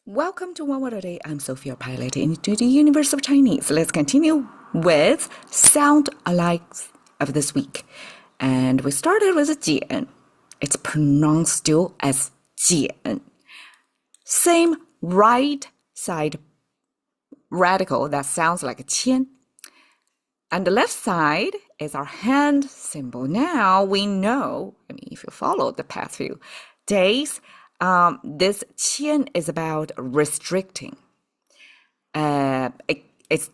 Welcome to One Word a Day. I'm Sophie, your pilot into the universe of Chinese. Let's continue with sound alikes of this week. And we started with jiǎn. It's pronounced still as jiǎn. Same right side radical that sounds like a qian. And the left side is our hand symbol. Now we know, if you follow the past few days, this qian is about restricting. It's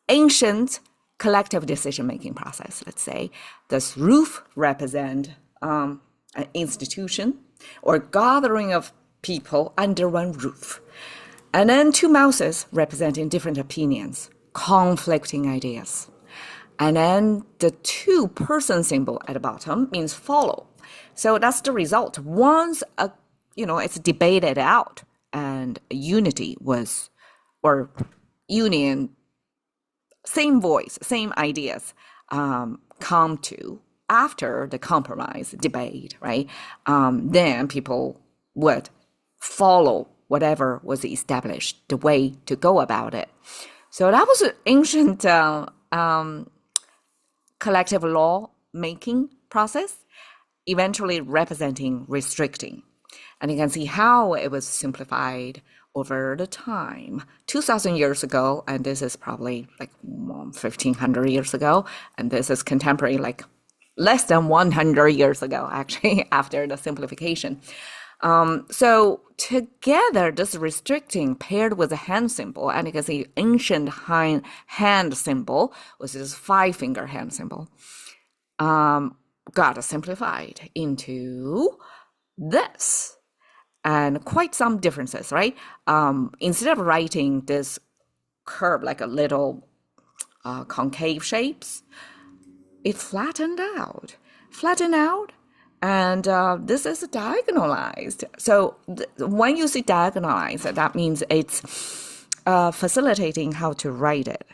ancient collective decision-making process, let's say. This roof represent an institution or gathering of people under one roof. And then two mouses representing different opinions, conflicting ideas. And then the two-person symbol at the bottom means follow. So that's the result. Once it's debated out and unity was, or union, same voice, same ideas come to after the compromise debate, right? Then people would follow whatever was established, the way to go about it. So that was an ancient collective law making process, eventually representing restricting. And you can see how it was simplified over the time. 2,000 years ago, and this is probably like 1,500 years ago, and this is contemporary, like less than 100 years ago, actually, after the simplification. So together, this restricting paired with a hand symbol, and you can see ancient hand symbol was this 5-finger hand symbol, got simplified into this. And quite some differences, right? Instead of writing this curve like a little concave shapes, it flattened out. And this is diagonalized. So when you see diagonalized, that means it's facilitating how to write it.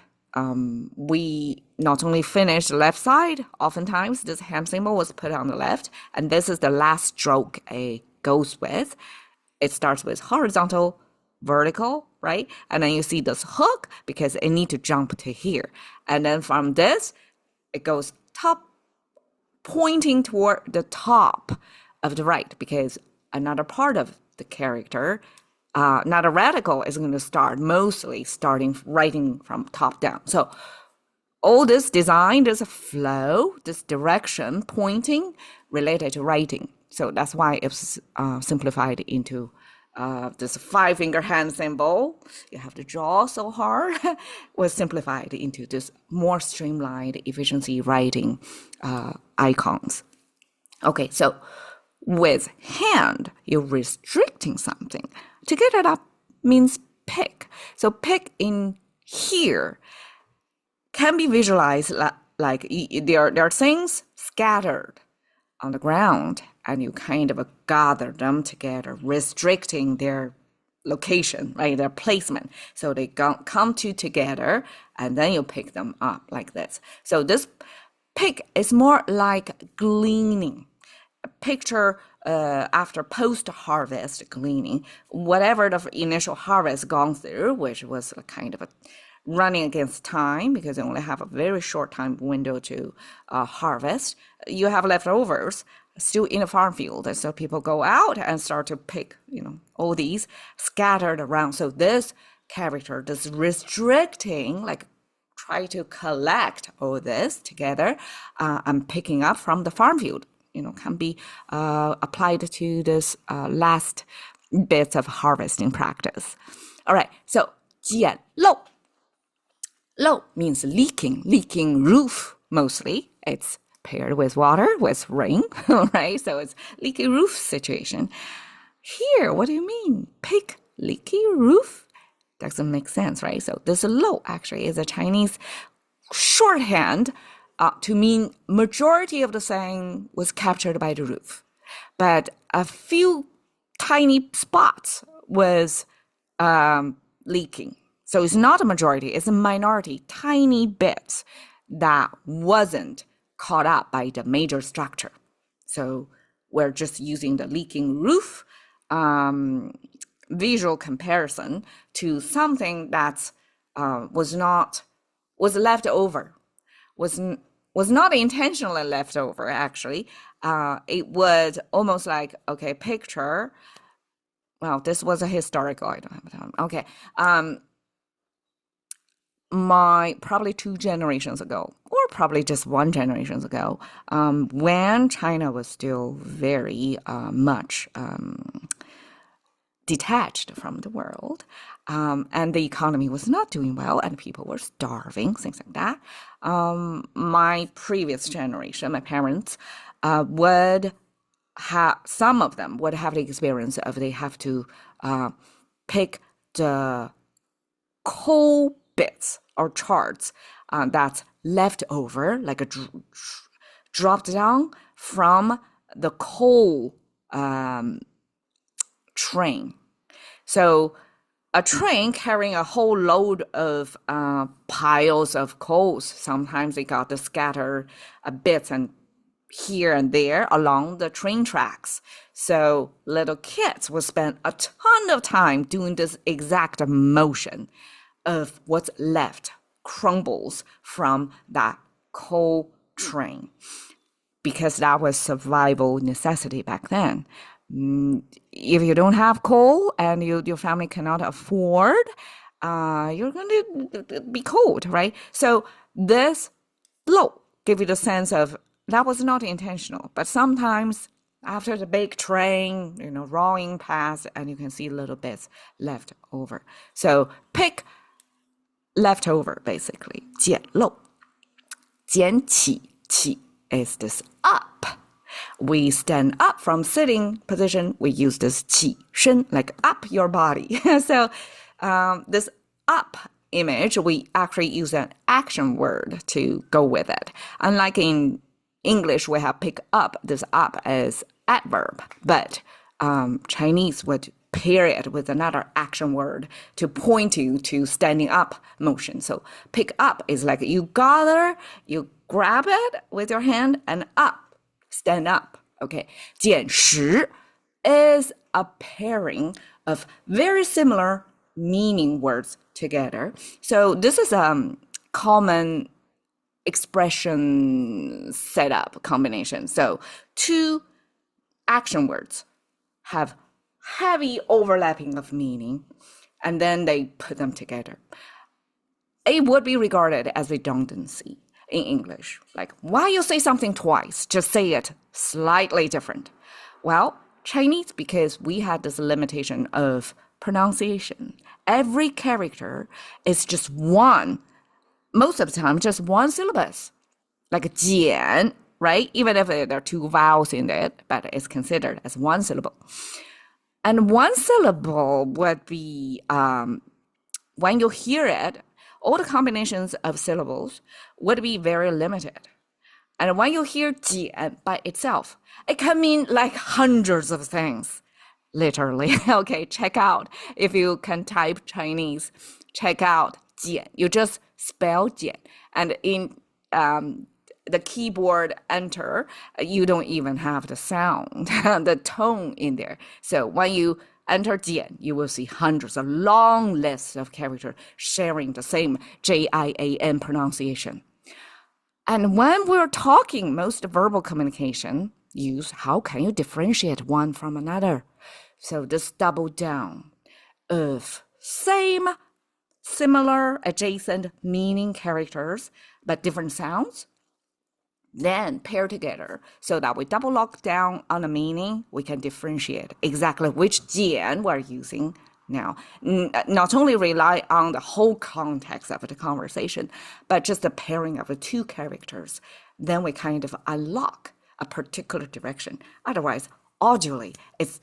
We not only finish the left side, oftentimes this hand symbol was put on the left, and this is the last stroke it goes with. It starts with horizontal, vertical, right? And then you see this hook because it needs to jump to here. And then from this, it goes top, pointing toward the top of the right, because another part of the character, not a radical, is going to start mostly writing from top down. So all this design, there's a flow, this direction pointing related to writing. So that's why it's simplified into this 5-finger hand symbol. You have to draw so hard. Was simplified into this more streamlined efficiency writing icons. Okay, so with hand, you're restricting something. To get it up means pick. So pick in here can be visualized like there are things scattered on the ground, and you kind of gather them together, restricting their location, right, their placement. So they come together, and then you pick them up like this. So this pick is more like gleaning. Picture after post-harvest gleaning, whatever the initial harvest gone through, which was a kind of a running against time because you only have a very short time window to harvest. You have leftovers still in a farm field. And so people go out and start to pick, all these scattered around. So this character, this restricting, like try to collect all this together and picking up from the farm field, can be applied to this last bits of harvesting practice. All right, so 减漏. Low means leaking roof mostly. It's paired with water, with rain, right? So it's leaky roof situation. Here, what do you mean? Pick leaky roof? Doesn't make sense, right? So this low actually is a Chinese shorthand to mean majority of the saying was captured by the roof. But a few tiny spots was leaking. So it's not a majority, it's a minority, tiny bits that wasn't caught up by the major structure. So we're just using the leaking roof visual comparison to something that's was left over, was not intentionally left over, actually. It was almost like, okay, picture. Well, this was a historical, I don't have time. Okay. Probably 2 generations ago, or probably just 1 generation ago, when China was still very much detached from the world, and the economy was not doing well, and people were starving, things like that. My previous generation, my parents, some of them would have the experience of they have to pick the coal bits or charts that's left over, like dropped down from the coal train. So a train carrying a whole load of piles of coals, sometimes they got the scattered bits and here and there along the train tracks. So little kids will spend a ton of time doing this exact motion of what's left, crumbles from that coal train, because that was survival necessity back then. If you don't have coal and your family cannot afford, you're going to be cold, right? So this low give you the sense of that was not intentional, but sometimes after the big train, rolling past, and you can see little bits left over. So pick leftover, basically. 捡漏. 捡起, 起 is this up. We stand up from sitting position. We use this 起身, like up your body. So this up image, we actually use an action word to go with it. Unlike in English, we have pick up, this up as adverb, but Chinese would pair it with another action word to point you to standing up motion. So pick up is like you gather, you grab it with your hand and up, stand up. Okay. 捡拾 is a pairing of very similar meaning words together. So this is a common expression setup combination. So 2 action words have heavy overlapping of meaning, and then they put them together. It would be regarded as redundancy in English. Like, why you say something twice? Just say it slightly different. Well, Chinese, because we had this limitation of pronunciation. Every character is just one, most of the time, just one syllabus. Like jiǎn, right? Even if there are 2 vowels in it, but it's considered as one syllable. And one syllable would be, when you hear it, all the combinations of syllables would be very limited. And when you hear 简 by itself, it can mean like hundreds of things, literally. Okay, check out. If you can type Chinese, check out 简. You just spell 简. And in the keyboard enter, you don't even have the sound, the tone in there. So when you enter jiǎn, you will see hundreds of long lists of characters sharing the same J-I-A-N pronunciation. And when we're talking, most verbal communication use how can you differentiate one from another? So this double down of same, similar, adjacent meaning characters, but different sounds, then pair together so that we double lock down on the meaning, we can differentiate exactly which jiǎn we're using now. Not only rely on the whole context of the conversation, but just the pairing of the 2 characters. Then we kind of unlock a particular direction. Otherwise, audibly, it's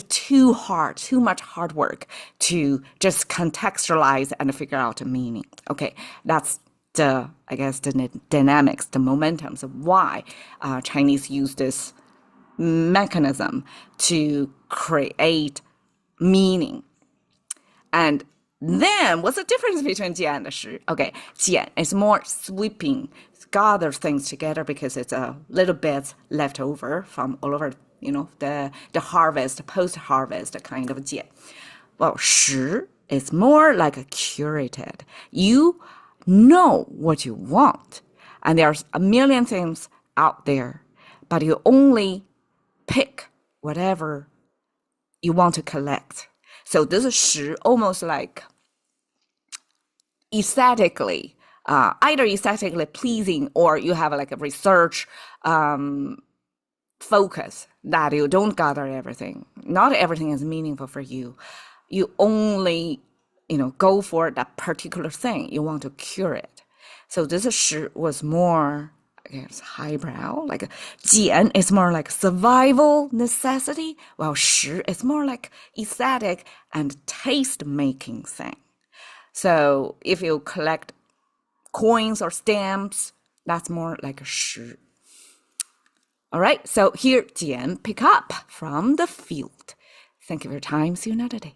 too much hard work to just contextualize and figure out a meaning. Okay, that's the dynamics, the momentums of why Chinese use this mechanism to create meaning. And then what's the difference between 简 and 拾? Okay, 简 is more sweeping, gather things together because it's a little bit left over from all over, the harvest, post-harvest kind of 简. Well, 实 is more like a curated. You know what you want, and there's a million things out there, but you only pick whatever you want to collect. So this is 实 almost like aesthetically, either aesthetically pleasing or you have like a research focus that you don't gather everything. Not everything is meaningful for you. You only, go for that particular thing. You want to cure it. So this 实 was more, I guess, highbrow. Like 简 is more like survival necessity, while 实 is more like aesthetic and taste-making thing. So if you collect coins or stamps, that's more like a 实. All right, so here, jiǎn, pick up from the field. Thank you for your time. See you another day.